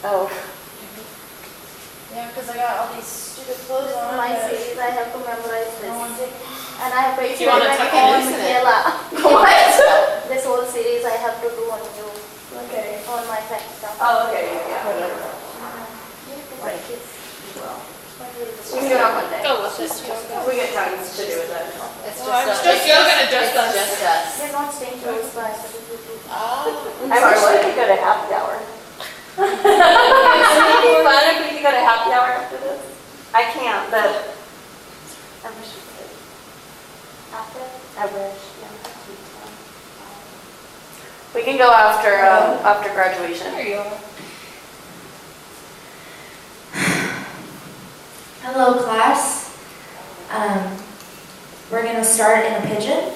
Oh. Yeah, because I got all these stupid clothes on. My series, I have to memorize this. And I have to You want to tuck and loosen it? What? This whole series I have to do on you. Okay. On my fact account. Oh, okay, yeah. Practice. Well, We can do it on Monday. Go with this. we get time to do it then. It's Well, I'm just just yoga and just us. just us. They're not staying close by, so we will do. Oh. I wish we could go to happy hour. Would it be fun if we could go to happy hour after this? I can't, but I wish we could. After? I wish, yeah. We can go after graduation. There you are. Hello, class. We're going to start in a pigeon.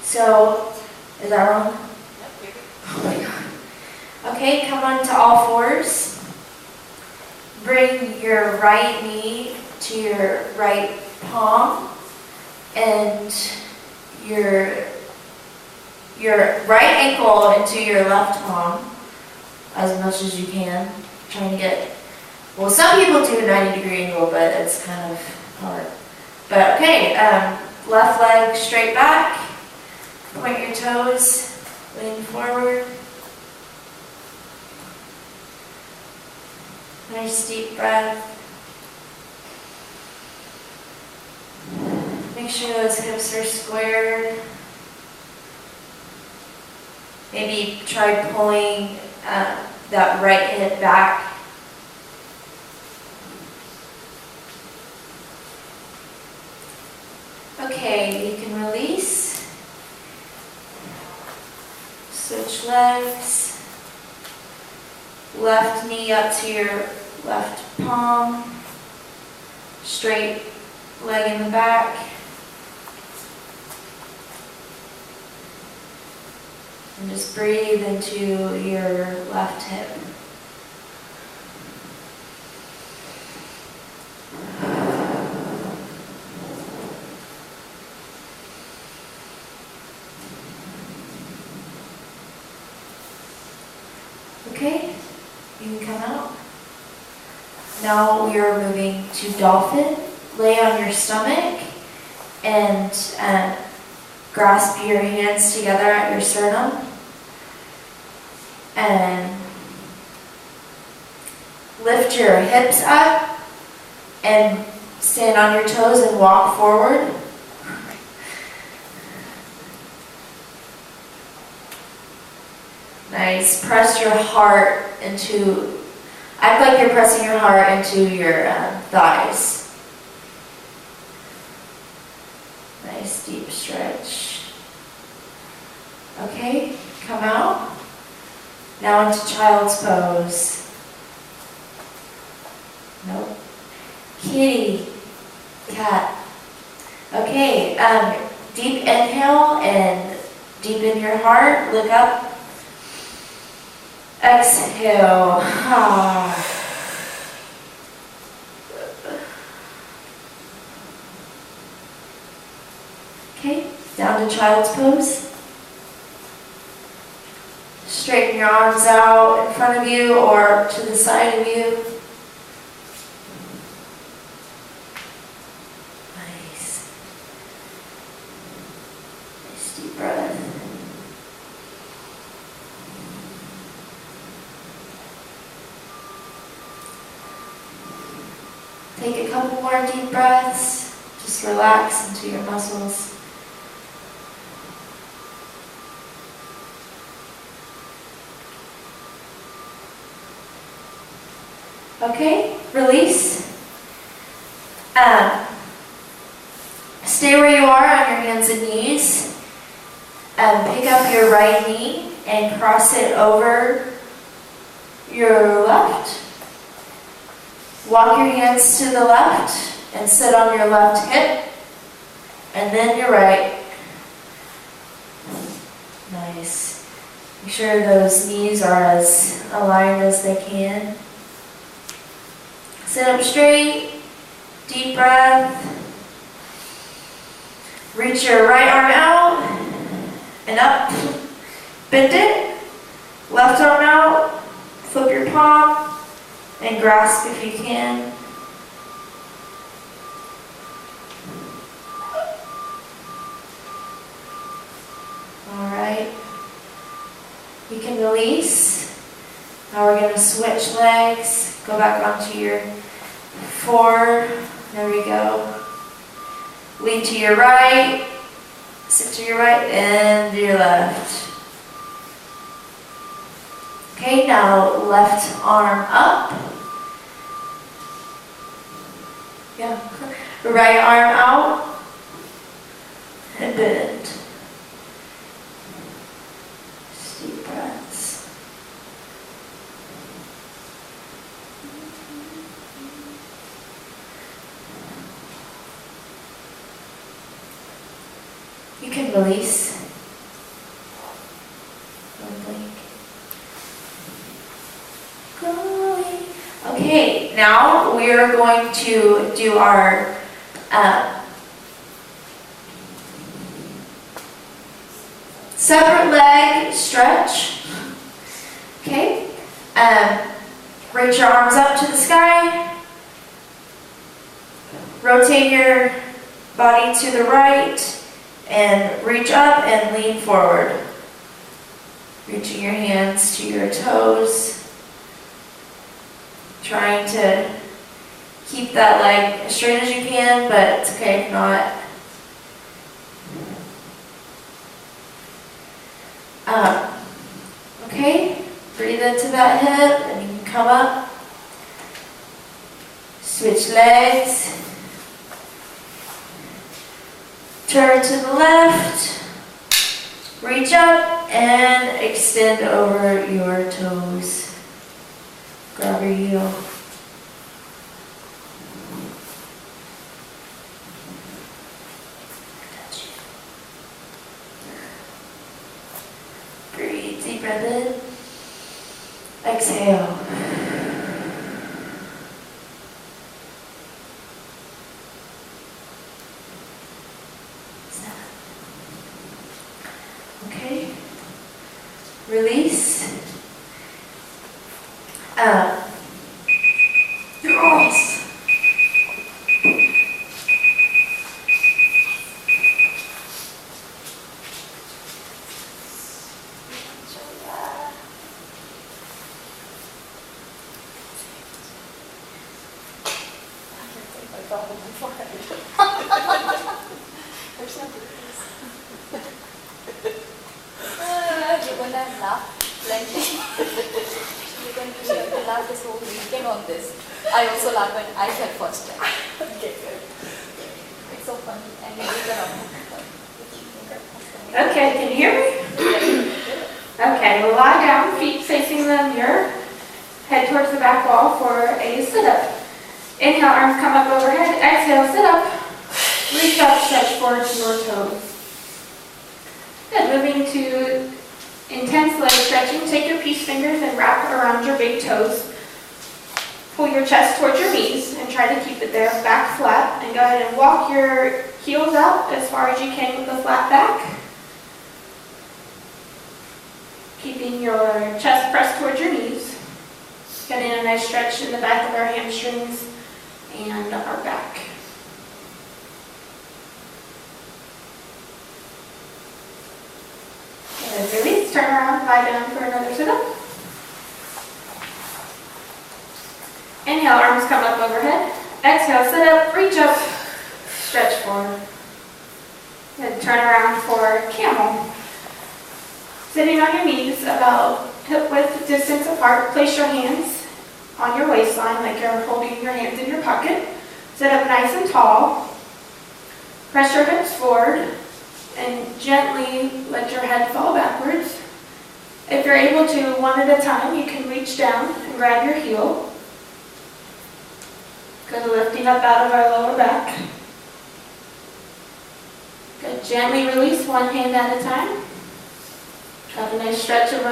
So, is that wrong? Oh my god. Okay, come on to all fours. Bring your right knee to your right palm and your right ankle into your left palm as much as you can. Trying to get, well, some people do a 90-degree angle, but it's kind of hard. But okay, left leg straight back. Point your toes, lean forward. Nice deep breath. Make sure those hips are squared. Maybe try pulling that right hip back. Okay, you can release. Switch legs. Left knee up to your left palm. Straight leg in the back. And just breathe into your left hip. Okay, you can come out. Now we are moving to dolphin. Lay on your stomach and grasp your hands together at your sternum. And lift your hips up and stand on your toes and walk forward. Nice. Press your heart into, act like you're pressing your heart into your thighs. Nice deep stretch. Okay, come out. Now into child's pose. Nope. Kitty, cat. Okay, deep inhale and deepen your heart. Look up. Exhale. Okay, down to child's pose. Straighten your arms out in front of you or to the side of you. Nice. Nice deep breath. Take a couple more deep breaths. Just relax into your muscles. Okay, release. Stay where you are on your hands and knees. Pick up your right knee and cross it over your left. Walk your hands to the left and sit on your left hip. And then your right. Nice. Make sure those knees are as aligned as they can. Sit up straight, deep breath. Reach your right arm out and up. Bend it. Left arm out. Flip your and grasp if you can. All right. You can release. Now we're going to switch legs. Go back onto your forward. There we go. Lean to your right. Sit to your right and your left. Okay, now left arm up. Yeah. Right arm out. And bend. Just deep breaths. You can release. Don't blink. Okay, now we are going to do our separate leg stretch. Okay, reach your arms up to the sky. Rotate your body to the right and reach up and lean forward. Reaching your hands to your toes. Trying to keep that leg as straight as you can, but it's okay if not. Okay, breathe into that hip and you can come up. Switch legs. Turn to the left. Reach up and extend over your toes. Grab your heel. Breathe, deep breath in. Exhale. Okay. Release. Yes. You're going to laugh plenty. You're going to laugh this whole weekend on this. I also laugh when I fell first time. Okay, good. It's so funny. And you do that on. Okay, can you hear me? Okay, we'll lie down, feet facing the mirror, head towards the back wall for a sit-up. Inhale, arms come up overhead. Exhale, sit up. Reach up, stretch forward to your toes. Good, moving to intense leg stretching. Take your peace fingers and wrap around your big toes. Pull your chest towards your knees and try to keep it there, back flat. And go ahead and walk your heels out as far as you can with a flat back. Keeping your chest pressed towards your knees. Getting a nice stretch in the back of our hamstrings and our back. And release, turn around, lie down for another sit-up. Inhale, arms come up overhead. Exhale, sit up, reach up, stretch forward. Then turn around for camel. Sitting on your knees about hip width distance apart, place your hands on your waistline like you're holding your hands in your pocket. Sit up nice and tall. Press your hips forward and gently let your head fall backwards. If you're able to, one at a time, you can reach down and grab your heel. Good, lifting up out of our lower back. Good, gently release one hand at a time. Have a nice stretch of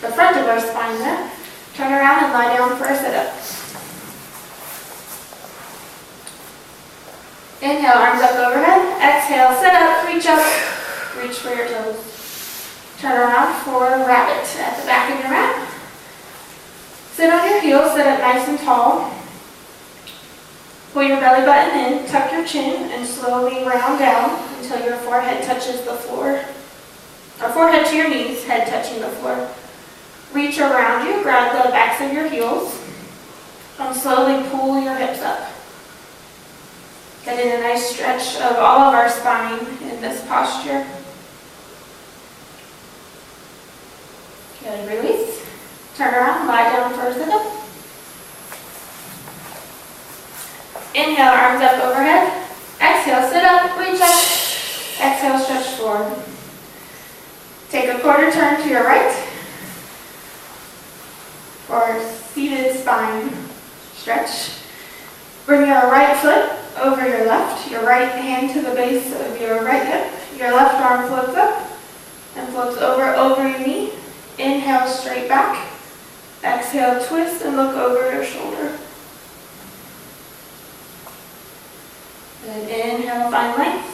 the front of our spine there. Turn around and lie down for a sit-up. Inhale, arms up overhead. Exhale, sit up, reach up, reach for your toes. Turn around for a rabbit at the back of your mat. Sit on your heels, sit up nice and tall. Pull your belly button in, tuck your chin, and slowly round down until your forehead touches the floor. Or forehead to your knees, head touching the floor. Reach around you, grab the backs of your heels, and slowly pull your hips up. Getting a nice stretch of all of our spine in this posture. Good, release. Turn around, lie down for a sit-up. Inhale, arms up overhead. Exhale, sit up, reach up. Exhale, stretch forward. Take a quarter turn to your right for seated spine stretch. Bring your right foot over your left, your right hand to the base of your right hip. Your left arm floats up and floats over your knee. Inhale, straight back. Exhale, twist and look over your shoulder. Then inhale, find length.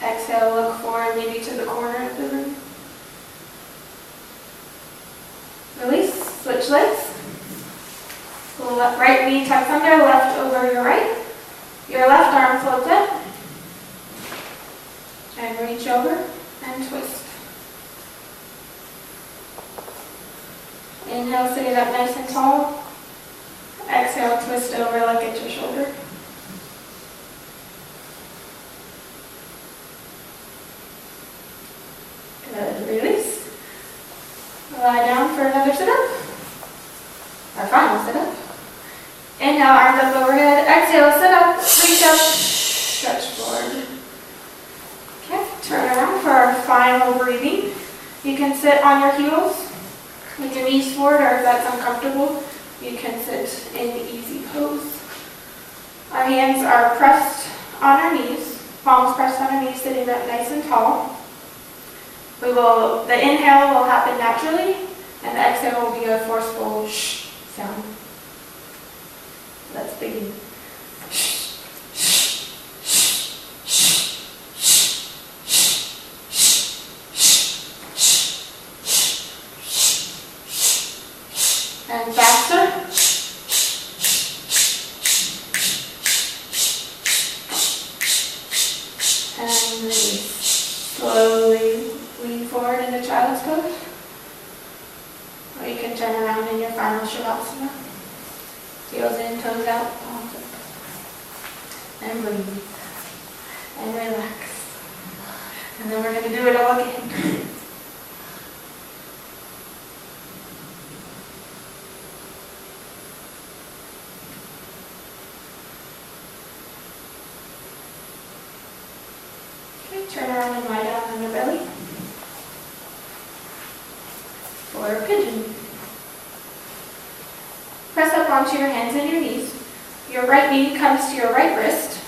Exhale, look forward, maybe to the corner of the room. Release, switch legs. Right knee tucks under, left over your right. Your left arm floats up. And reach over and twist. Inhale, sitting up nice and tall. Exhale, twist over, look at your shoulder. Good, release. Lie down for another sit-up. Our final sit-up. Inhale, arms up overhead. Exhale, sit up, reach up, stretch forward. Okay, turn around for our final breathing. You can sit on your heels with your knees forward, or if that's uncomfortable, you can sit in easy pose. Our hands are pressed on our knees, palms pressed on our knees, sitting up nice and tall. The inhale will happen naturally, and the exhale will be a forceful shh sound. Let's begin. And faster. And release. Slowly lean forward into child's pose. Or you can turn around in your final Shavasana. Heels in, toes out, palms up. And breathe. And relax. And then we're going to do it all again. Turn around and lie down on your belly for a pigeon. Press up onto your hands and your knees. Your right knee comes to your right wrist.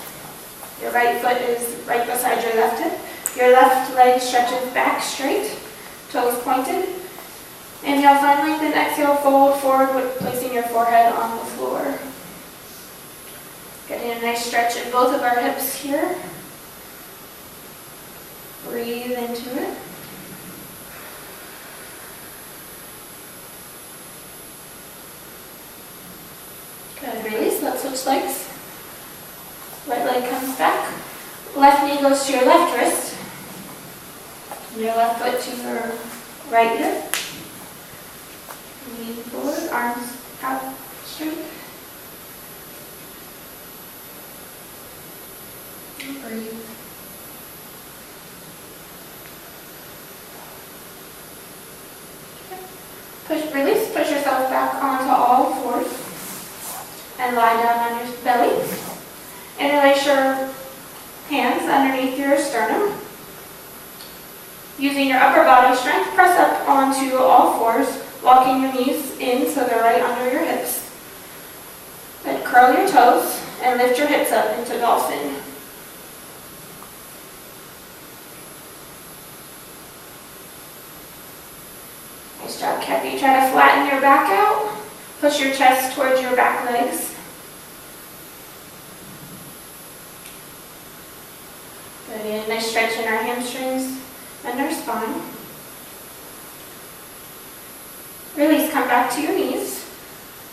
Your right foot is right beside your left hip. Your left leg stretches back straight, toes pointed. Inhale, find length, and exhale, fold forward with placing your forehead on the floor. Getting a nice stretch in both of our hips here. Breathe into it. Good, release, let's switch legs. Right leg comes back. Left knee goes to your left wrist. And your left foot to your right hip. Lean forward, arms out straight. And breathe. Release, push yourself back onto all fours and lie down on your belly. Interlace your hands underneath your sternum. Using your upper body strength, press up onto all fours, walking your knees in so they're right under your hips. Then curl your toes and lift your hips up into dolphin. Nice job, Kathy. Try to flatten your back out. Push your chest towards your back legs. Good. And nice stretch in our hamstrings and our spine. come back to your knees.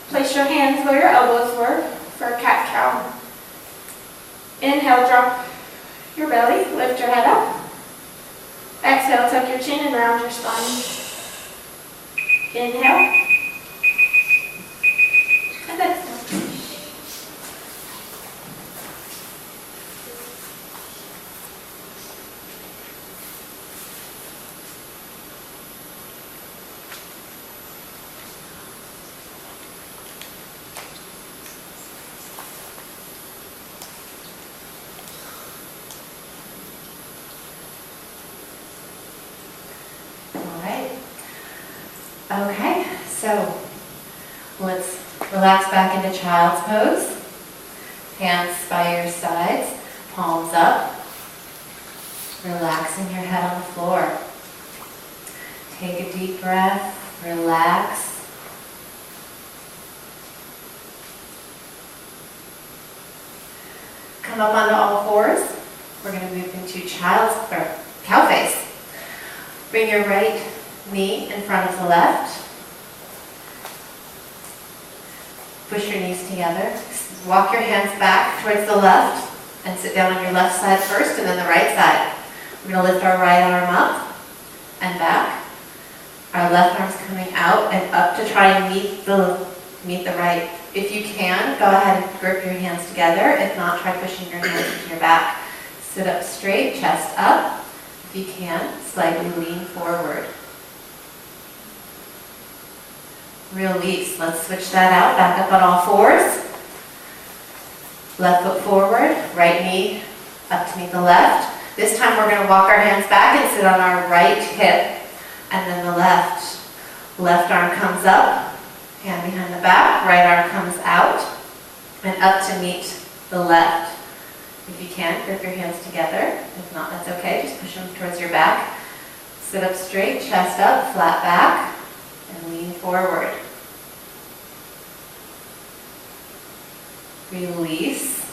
Place your hands where your elbows were for a cat-cow. Inhale, drop your belly, lift your head up. Exhale, tuck your chin and round your spine. Inhale. And exhale. Okay, so let's relax back into child's pose. Hands by your sides, palms up. Relaxing your head on the floor. Take a deep breath, relax. Come up onto all fours. We're going to move into cow face. Bring your right knee in front of the left. Push your knees together. Walk your hands back towards the left and sit down on your left side first and then the right side. We're going to lift our right arm up and back. Our left arm's coming out and up to try and meet the right. If you can, go ahead and grip your hands together. If not, try pushing your hands into your back. Sit up straight, chest up. If you can, slightly lean forward. Release. Let's switch that out. Back up on all fours. Left foot forward, right knee up to meet the left. This time we're going to walk our hands back and sit on our right hip. And then the left. Left arm comes up, hand behind the back, right arm comes out, and up to meet the left. If you can, grip your hands together. If not, that's okay. Just push them towards your back. Sit up straight, chest up, flat back, and lean forward. Release.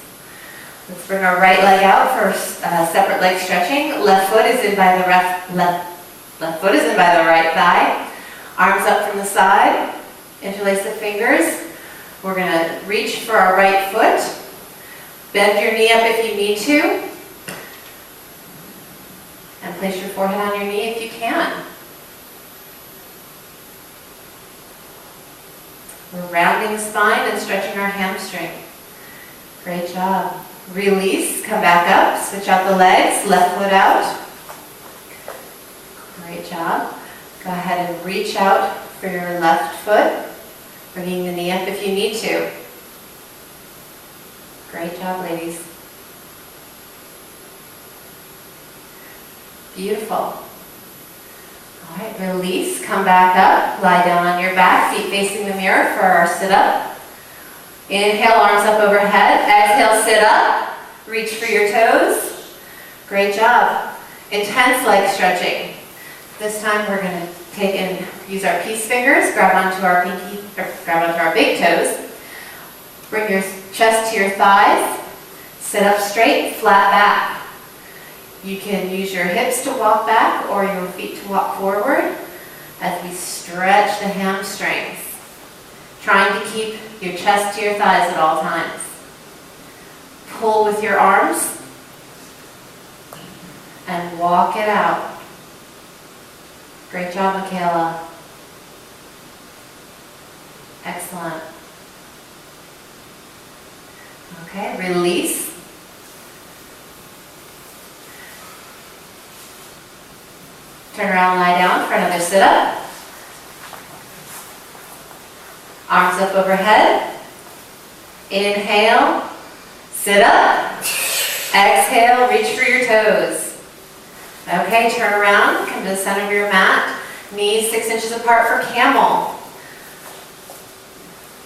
Let's bring our right leg out for separate leg stretching. Left foot is in by the left foot is in by the right thigh. Arms up from the side. Interlace the fingers. We're going to reach for our right foot. Bend your knee up if you need to. And place your forehead on your knee if you can. We're rounding the spine and stretching our hamstring. Great job. Release, come back up, switch out the legs, left foot out. Great job. Go ahead and reach out for your left foot, bringing the knee up if you need to. Great job, ladies. Beautiful. All right, release, come back up, lie down on your back, feet facing the mirror for our sit-up. Inhale, arms up overhead. Exhale, sit up. Reach for your toes. Great job. Intense leg stretching. This time we're going to take and use our peace fingers, grab onto our big toes. Bring your chest to your thighs. Sit up straight, flat back. You can use your hips to walk back or your feet to walk forward as we stretch the hamstrings. Trying to keep your chest to your thighs at all times. Pull with your arms and walk it out. Great job, Michaela. Excellent. Okay, release. Turn around, lie down for another sit-up. Arms up overhead. Inhale, sit up. Exhale, reach for your toes. Okay, turn around, come to the center of your mat. Knees 6 inches apart for camel.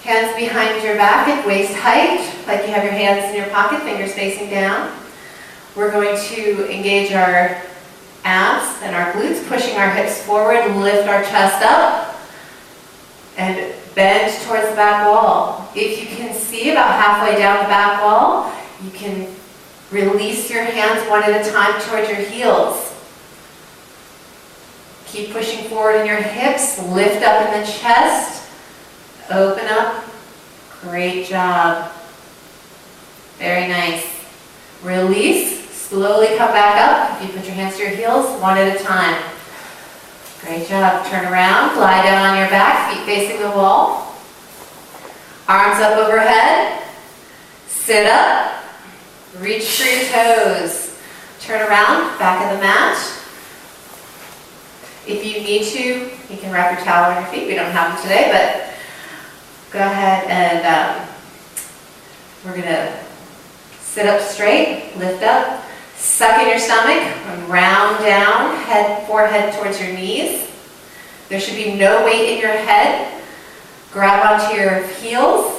Hands behind your back at waist height, like you have your hands in your pocket, fingers facing down. We're going to engage our abs and our glutes, pushing our hips forward, lift our chest up, and bend towards the back wall. If you can see about halfway down the back wall, you can release your hands one at a time towards your heels. Keep pushing forward in your hips, lift up in the chest, Open up. Great job. Very nice. Release. Slowly come back up. If you put your hands to your heels, one at a time. Great job. Turn around. Lie down on your back, feet facing the wall. Arms up overhead. Sit up. Reach for your toes. Turn around, back of the mat. If you need to, you can wrap your towel on your feet. We don't have them today, but go ahead and we're going to sit up straight, lift up, suck in your stomach, and round down, forehead towards your knees. There should be no weight in your head. Grab onto your heels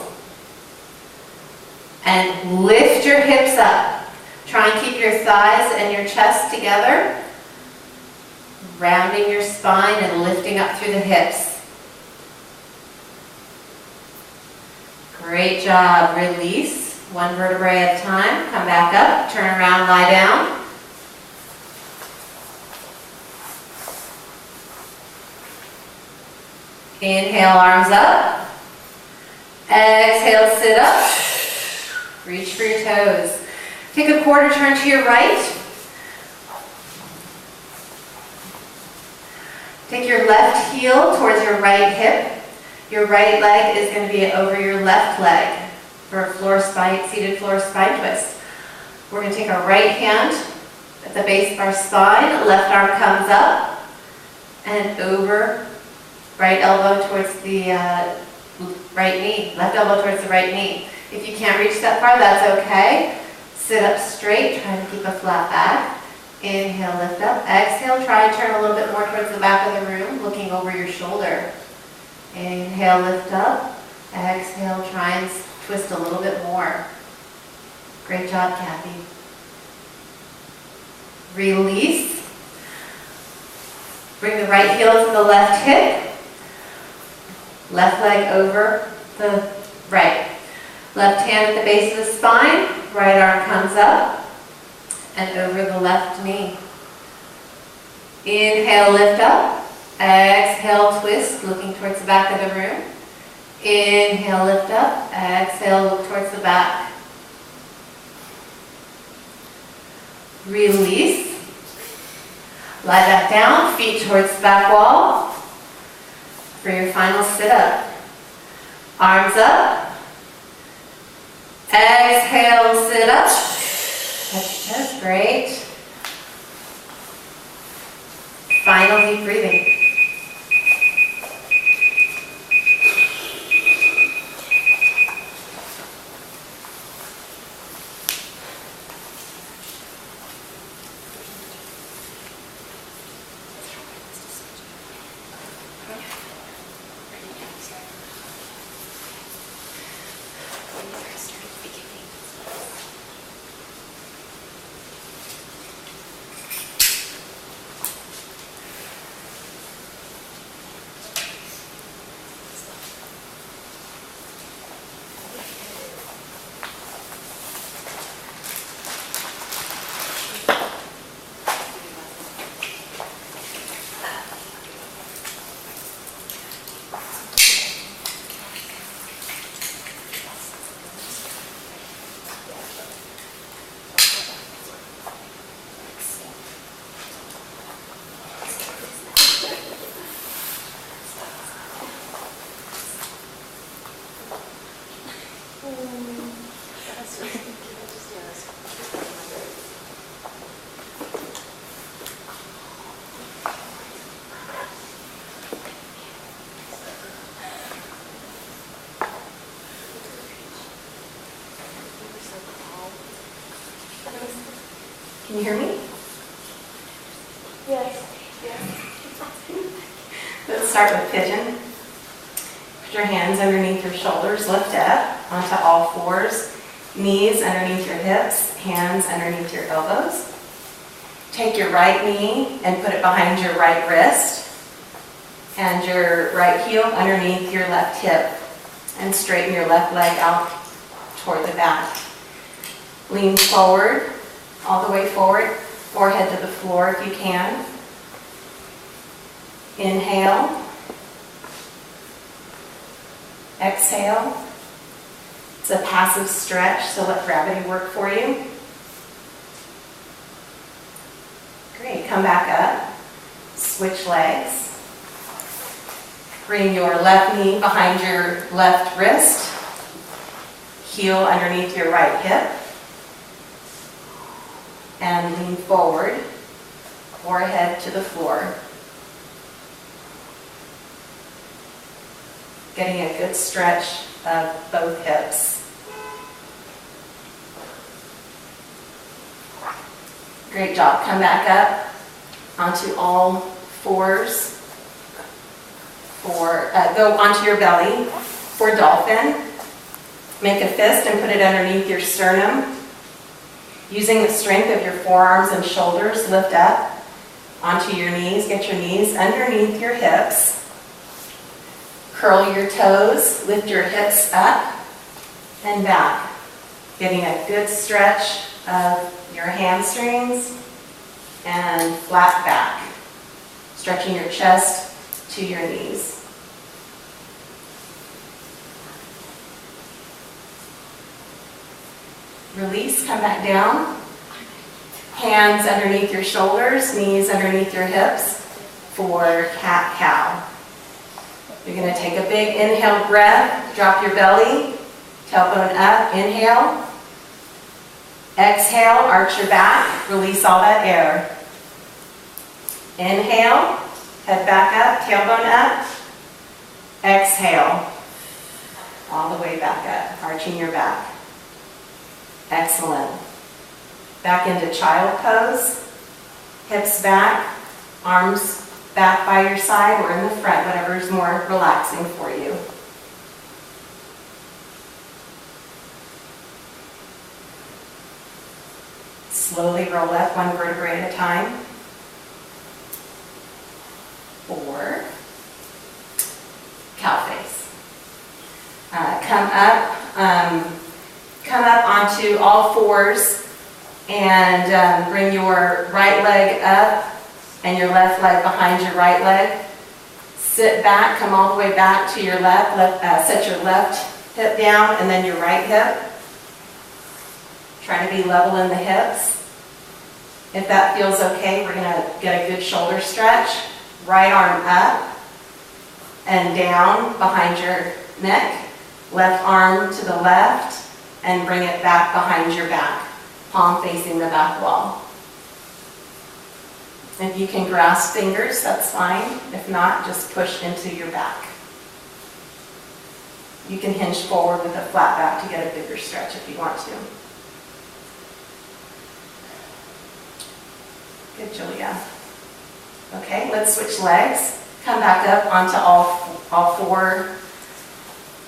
and lift your hips up. Try and keep your thighs and your chest together, rounding your spine and lifting up through the hips. Great job. Release. One vertebrae at a time. Come back up. Turn around. Lie down. Inhale, arms up. Exhale, sit up. Reach for your toes. Take a quarter turn to your right. Take your left heel towards your right hip. Your right leg is going to be over your left leg for a seated floor spine twist. We're going to take our right hand at the base of our spine. Left arm comes up and over. Right elbow towards the right knee. Left elbow towards the right knee. If you can't reach that far, that's okay. Sit up straight, trying to keep a flat back. Inhale, lift up. Exhale, try and turn a little bit more towards the back of the room, looking over your shoulder. Inhale, lift up. Exhale, try and twist a little bit more. Great job, Kathy. Release. Bring the right heel to the left hip. Left leg over the right. Left hand at the base of the spine. Right arm comes up and over the left knee. Inhale, lift up. Exhale, twist, looking towards the back of the room. Inhale, lift up. Exhale, look towards the back. Release. Lie back down, feet towards the back wall. For your final sit-up. Arms up. Exhale, sit up. Touch your toes, great. Final deep breathing. Can you hear me? Yes. Let's start with pigeon. Put your hands underneath your shoulders, lift up onto all fours, knees underneath your hips, hands underneath your elbows. Take your right knee and put it behind your right wrist and your right heel underneath your left hip and straighten your left leg out toward the back. Lean forward, all the way forward, forehead to the floor if you can. Inhale. Exhale. It's a passive stretch, so let gravity work for you. Great, come back up. Switch legs. Bring your left knee behind your left wrist. Heel underneath your right hip. And lean forward, forehead to the floor. Getting a good stretch of both hips. Great job. Come back up onto all fours. Go onto your belly for dolphin. Make a fist and put it underneath your sternum. Using the strength of your forearms and shoulders, lift up onto your knees. Get your knees underneath your hips. Curl your toes. Lift your hips up and back. Getting a good stretch of your hamstrings and flat back. Stretching your chest to your knees. Release, come back down. Hands underneath your shoulders, knees underneath your hips for cat-cow. You're going to take a big inhale breath, drop your belly, tailbone up, inhale. Exhale, arch your back, release all that air. Inhale, head back up, tailbone up. Exhale, all the way back up, arching your back. Excellent. Back into child pose. Hips back, arms back by your side or in the front, whatever is more relaxing for you. Slowly roll up one vertebrae at a time. 4. Cow face. Come up onto all fours and bring your right leg up and your left leg behind your right leg. Sit back, come all the way back to your left, set your left hip down and then your right hip. Try to be level in the hips. If that feels okay, we're going to get a good shoulder stretch. Right arm up and down behind your neck. Left arm to the left and bring it back behind your back. Palm facing the back wall. If you can grasp fingers, that's fine. If not, just push into your back. You can hinge forward with a flat back to get a bigger stretch if you want to. Good, Julia. Okay, let's switch legs. Come back up onto all four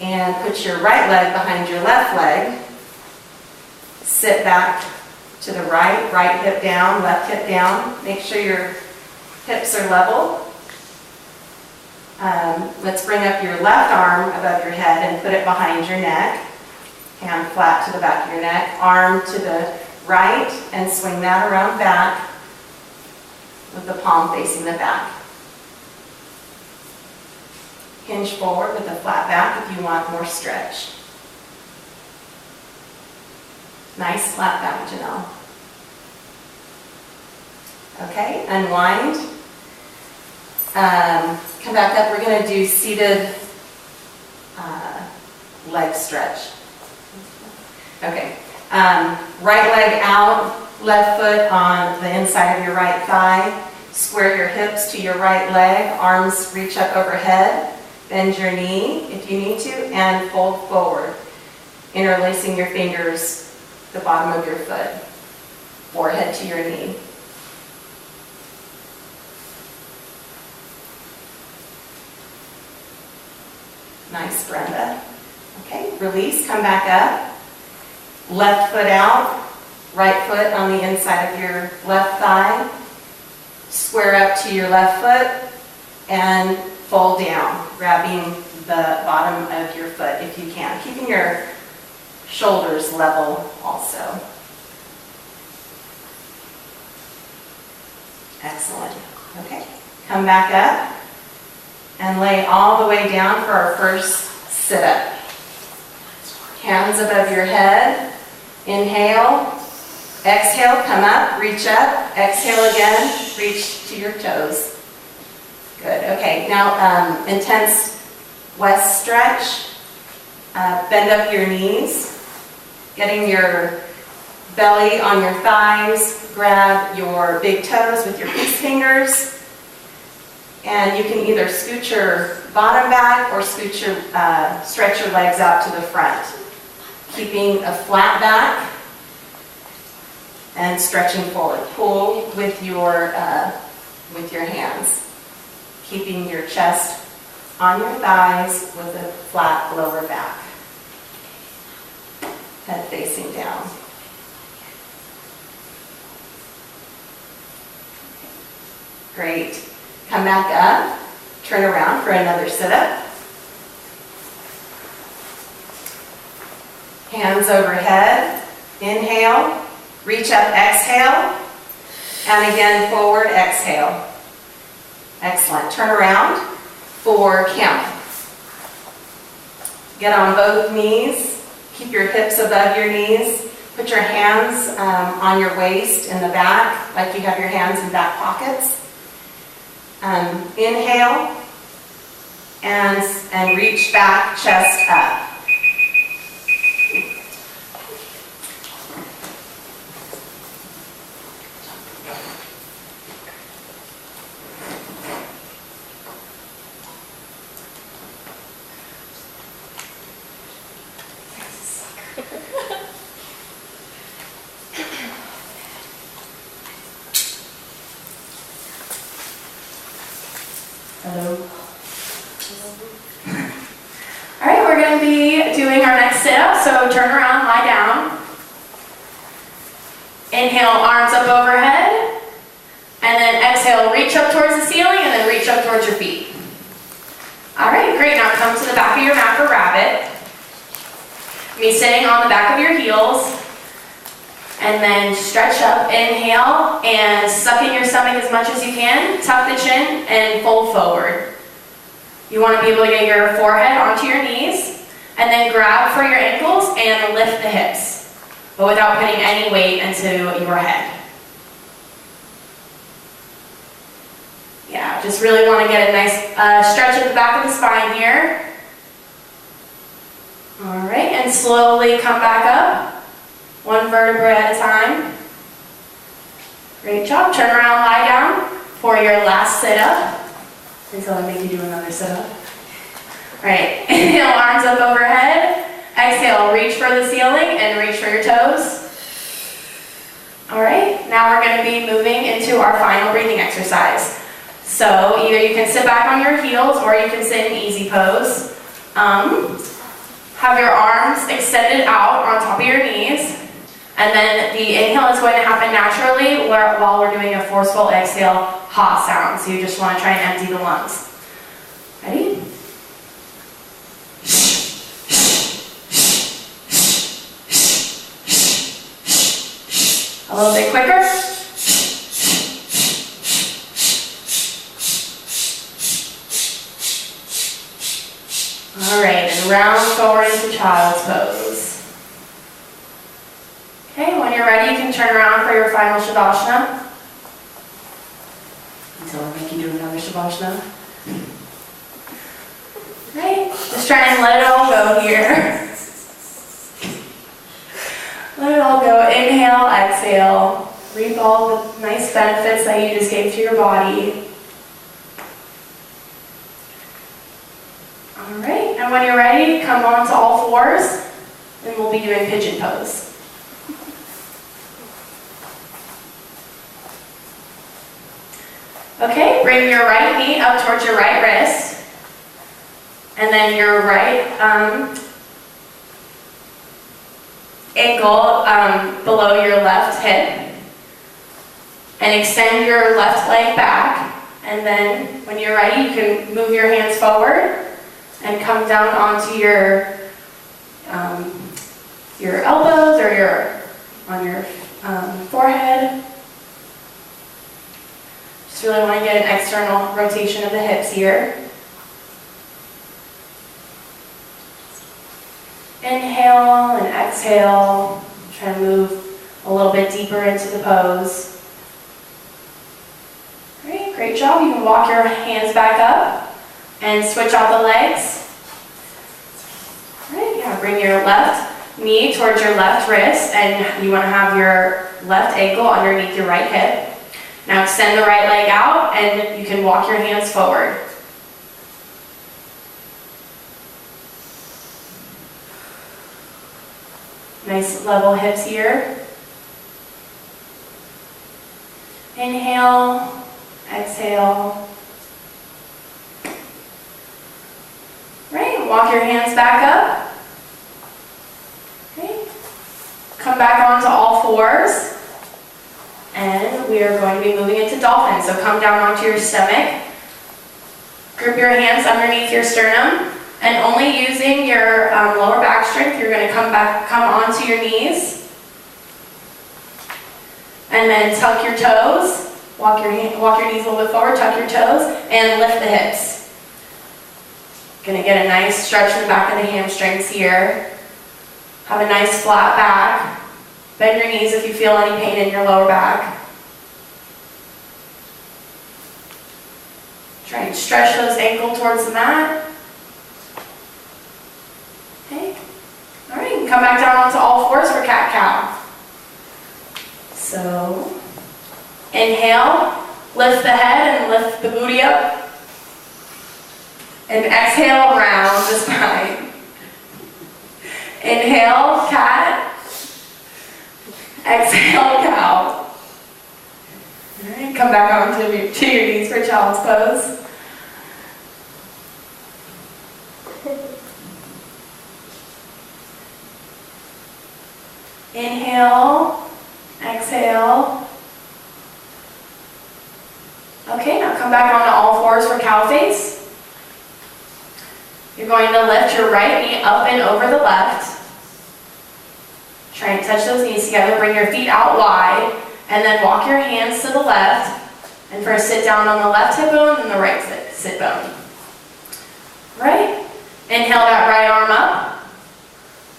and put your right leg behind your left leg. Sit back to the right, right hip down, left hip down. Make sure your hips are level. Let's bring up your left arm above your head and put it behind your neck. Hand flat to the back of your neck. Arm to the right and swing that around back with the palm facing the back. Hinge forward with a flat back if you want more stretch. Nice flat back, Janelle. Okay, unwind. Come back up. We're going to do seated leg stretch. Okay. Right leg out, left foot on the inside of your right thigh. Square your hips to your right leg. Arms reach up overhead. Bend your knee if you need to, and fold forward. Interlacing your fingers, the bottom of your foot. Forehead to your knee. Nice, Brenda. Okay, release, come back up. Left foot out, right foot on the inside of your left thigh. Square up to your left foot and fold down, grabbing the bottom of your foot if you can. Keeping your shoulders level also. Excellent. Okay, come back up and lay all the way down for our first sit up. Hands above your head. Inhale. Exhale, come up, reach up. Exhale again, reach to your toes. Good, okay, now intense west stretch. Bend up your knees, getting your belly on your thighs. Grab your big toes with your peace fingers. And you can either scoot your bottom back or stretch your legs out to the front. Keeping a flat back and stretching forward. Pull with your hands. Keeping your chest on your thighs with a flat lower back. Head facing down. Great. Come back up. Turn around for another sit-up. Hands overhead. Inhale. Reach up, exhale. And again, forward, exhale. Excellent. Turn around for camel. Get on both knees. Keep your hips above your knees. Put your hands on your waist in the back, like you have your hands in back pockets. Inhale. And reach back, chest up. Hello. All right, we're going to be doing our next sit-up, so turn around, lie down. Inhale, arms up overhead, and then exhale, reach up towards the ceiling, and then reach up towards your feet. All right, great. Now come to the back of your mat for rabbit. Be sitting on the back of your heels, and then stretch up. Inhale, and suck in your stomach as much as you can. Tuck the chin, and fold forward. You want to be able to get your forehead onto your knees, and then grab for your ankles and lift the hips, but without putting any weight into your head. Yeah, just really want to get a nice stretch at the back of the spine here. All right, and slowly come back up, one vertebra at a time. Great job. Turn around, lie down for your last sit-up. Until I make you do another sit-up. All right, inhale, arms up overhead. Exhale, reach for the ceiling and reach for your toes. All right, now we're going to be moving into our final breathing exercise. So either you can sit back on your heels or you can sit in easy pose. Have your arms extended out on top of your knees. And then the inhale is going to happen naturally while we're doing a forceful exhale, ha sound. So you just want to try and empty the lungs. Ready? A little bit quicker. All right, and round forward into child's pose. Okay, when you're ready, you can turn around for your final Shavasana. Until I make you do another Shavasana. Right, just try and let it all go here. Let it all go. Inhale, exhale. Reap all the nice benefits that you just gave to your body. All right, and when you're ready, come on to all fours, and we'll be doing pigeon pose. Okay, bring your right knee up towards your right wrist, and then your right ankle below your left hip, and extend your left leg back, and then when you're ready, you can move your hands forward and come down onto your elbows or on your forehead. Just really want to get an external rotation of the hips here. Inhale and exhale. Try to move a little bit deeper into the pose. Great, great job. You can walk your hands back up and switch out the legs. Great, yeah, bring your left knee towards your left wrist, and you want to have your left ankle underneath your right hip. Now extend the right leg out, and you can walk your hands forward. Nice level hips here. Inhale, exhale. Right, walk your hands back up. Okay. Come back onto all fours. And we are going to be moving into dolphin. So come down onto your stomach. Group your hands underneath your sternum. And only using your lower back strength, you're going to come onto your knees. And then tuck your toes. Walk your knees a little bit forward, tuck your toes, and lift the hips. Going to get a nice stretch in the back of the hamstrings here. Have a nice flat back. Bend your knees if you feel any pain in your lower back. Try and stretch those ankles towards the mat. Okay. All right, and come back down onto all fours for cat-cow. So, inhale, lift the head and lift the booty up. And exhale, round the spine. Inhale, cat. Exhale, cow. All right, come back onto your knees for child's pose. Inhale, exhale. Okay, now come back onto all fours for cow face. You're going to lift your right knee up and over the left. Try and touch those knees together. Bring your feet out wide. And then walk your hands to the left. And first sit down on the left hip bone and the right sit bone. Right. Inhale that right arm up.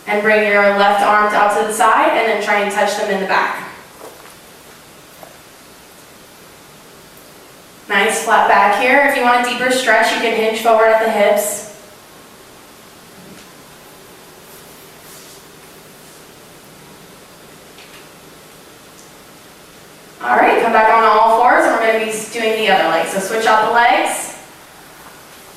And bring your left arms out to the side. And then try and touch them in the back. Nice flat back here. If you want a deeper stretch, you can hinge forward at the hips. All right, come back on all fours, and we're going to be doing the other leg. So switch out the legs.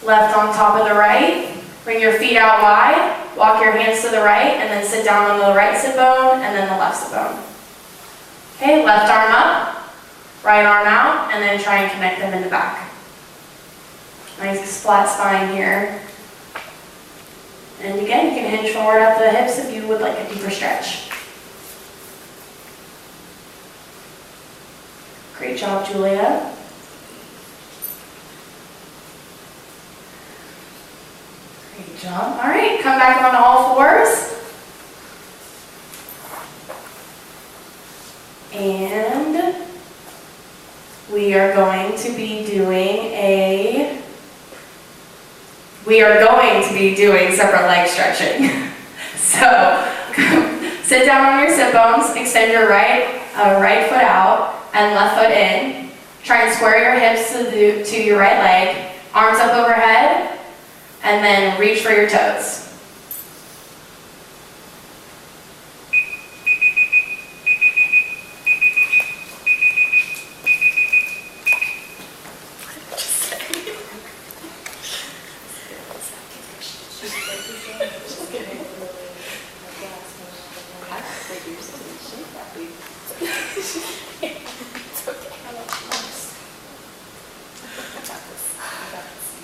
Left on top of the right. Bring your feet out wide. Walk your hands to the right, and then sit down on the right sit bone, and then the left sit bone. Okay, left arm up, right arm out, and then try and connect them in the back. Nice flat spine here. And again, you can hinge forward at the hips if you would like a deeper stretch. Great job, Julia. Great job. All right, come back on all fours. And we are going to be doing separate leg stretching. So, sit down on your sit bones, extend your right foot out and left foot in. Try and square your hips to your right leg, arms up overhead, and then reach for your toes.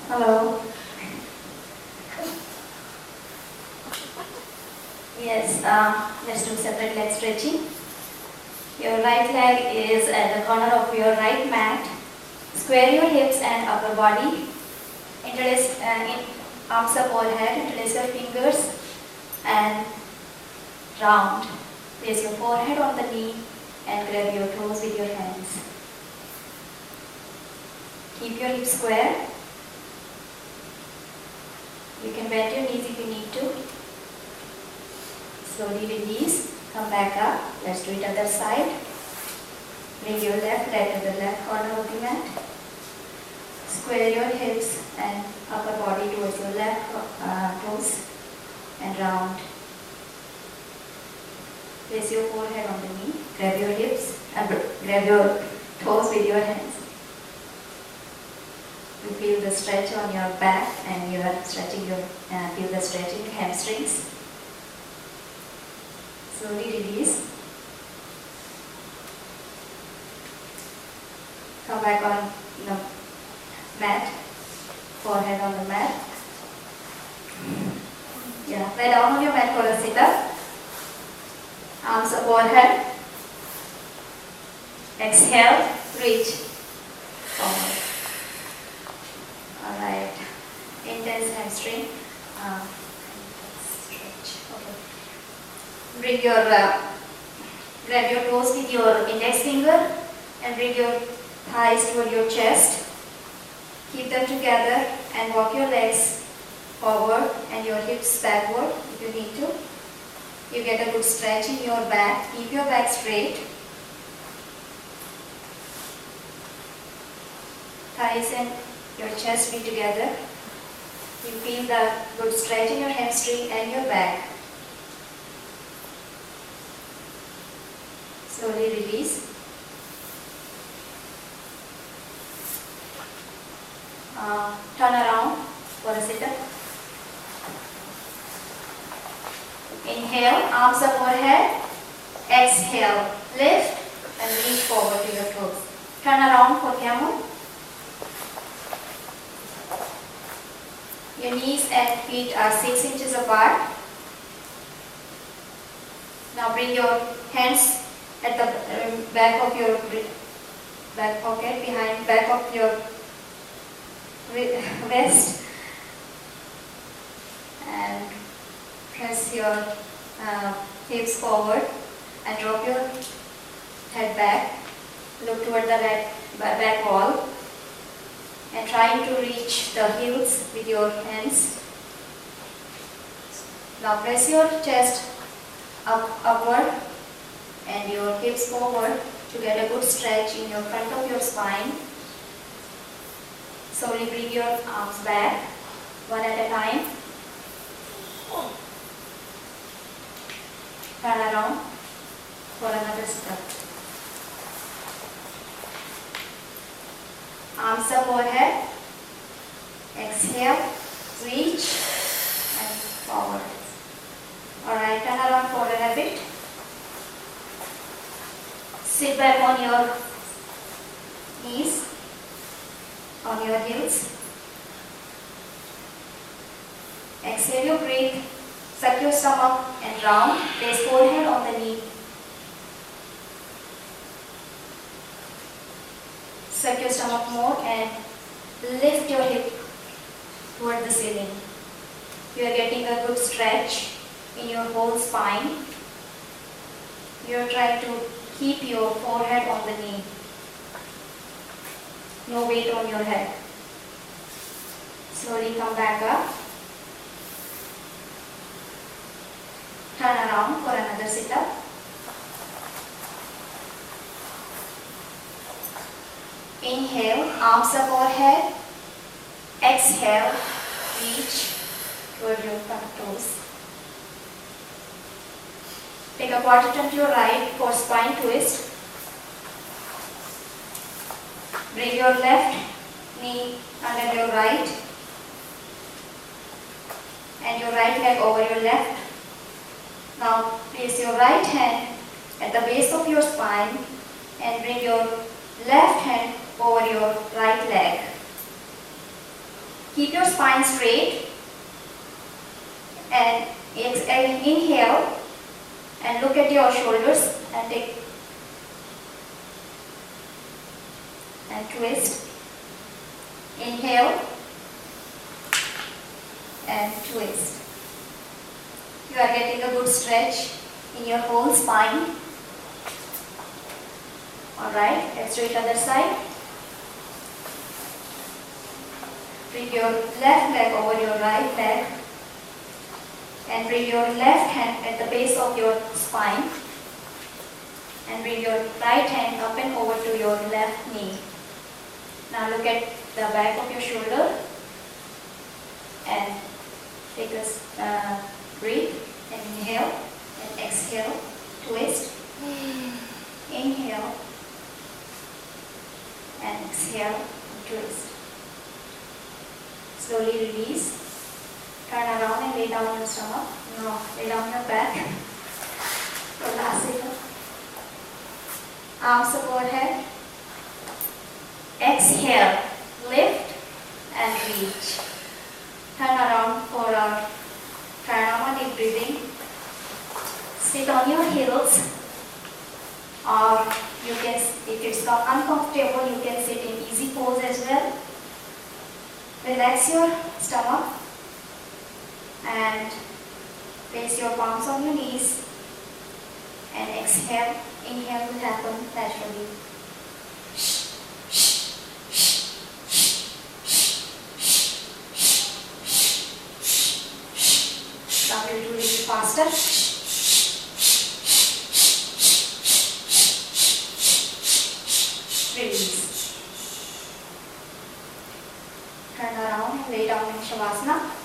Hello. Yes, let's do separate leg stretching. Your right leg is at the corner of your right mat. Square your hips and upper body. Interlace arms up overhead. Interlace your fingers and round. Place your forehead on the knee and grab your toes with your hands. Keep your hips square. You can bend your knees if you need to. Slowly release. Come back up. Let's do it other side. Bring your left leg to the left corner of the mat. Square your hips and upper body towards your left toes and round. Place your forehead on the knee. Grab your hips and grab your toes with your hands. You feel the stretch on your back and you are stretching your feel the stretching hamstrings. Slowly release. Come back on the mat. Forehead on the mat. Yeah, lie down on your mat for a sit-up. Arms overhead. Exhale, reach forward. Alright, intense hamstring. Stretch. Okay. Bring your, grab your toes with your index finger and bring your thighs toward your chest. Keep them together and walk your legs forward and your hips backward if you need to. You get a good stretch in your back. Keep your back straight. Thighs and your chest be together. You feel the good stretch in your hamstring and your back. Slowly release. Turn around for a sit-up. Inhale, arms up overhead. Exhale, lift and reach forward to your toes. Turn around for camel. Your knees and feet are 6 inches apart. Now bring your hands at the back of your back pocket, behind back of your vest, and press your hips forward and drop your head back. Look toward the back wall and trying to reach the heels with your hands. Now press your chest upward and your hips forward to get a good stretch in your front of your spine. Slowly bring your arms back, one at a time. Turn around for another step. Arms up overhead. Exhale, reach and forward. Alright, turn around forward a bit. Sit back on your knees, on your heels. Exhale, you breathe. Suck your stomach and round. Place forehead on the knee. Suck your stomach more and lift your hip toward the ceiling. You are getting a good stretch in your whole spine. You are trying to keep your forehead on the knee. No weight on your head. Slowly come back up. Turn around for another sit-up. Inhale, arms up overhead. Exhale, reach toward your front toes. Take a quarter turn to your right for spine twist. Bring your left knee under your right and your right leg over your left. Now place your right hand at the base of your spine and bring your left hand over your right leg. Keep your spine straight and inhale and look at your shoulders and take and twist. Inhale and twist. You are getting a good stretch in your whole spine. Alright, let's do it other side. Bring your left leg over your right leg. And bring your left hand at the base of your spine. And bring your right hand up and over to your left knee. Now look at the back of your shoulder. And take a breathe. And inhale. And exhale. Twist. Inhale. And exhale. And twist. Slowly release. Turn around and lay down your stomach. No, lay down your back. Relax it. Arms above head. Exhale. Lift and reach. Turn around for our pranayama deep breathing. Sit on your heels. Or you can, if it's uncomfortable, you can sit in easy pose as well. Relax your stomach. And place your palms on your knees and exhale. Inhale will happen naturally. Now we'll do a little faster. Release. Turn around and lay down in Shavasana.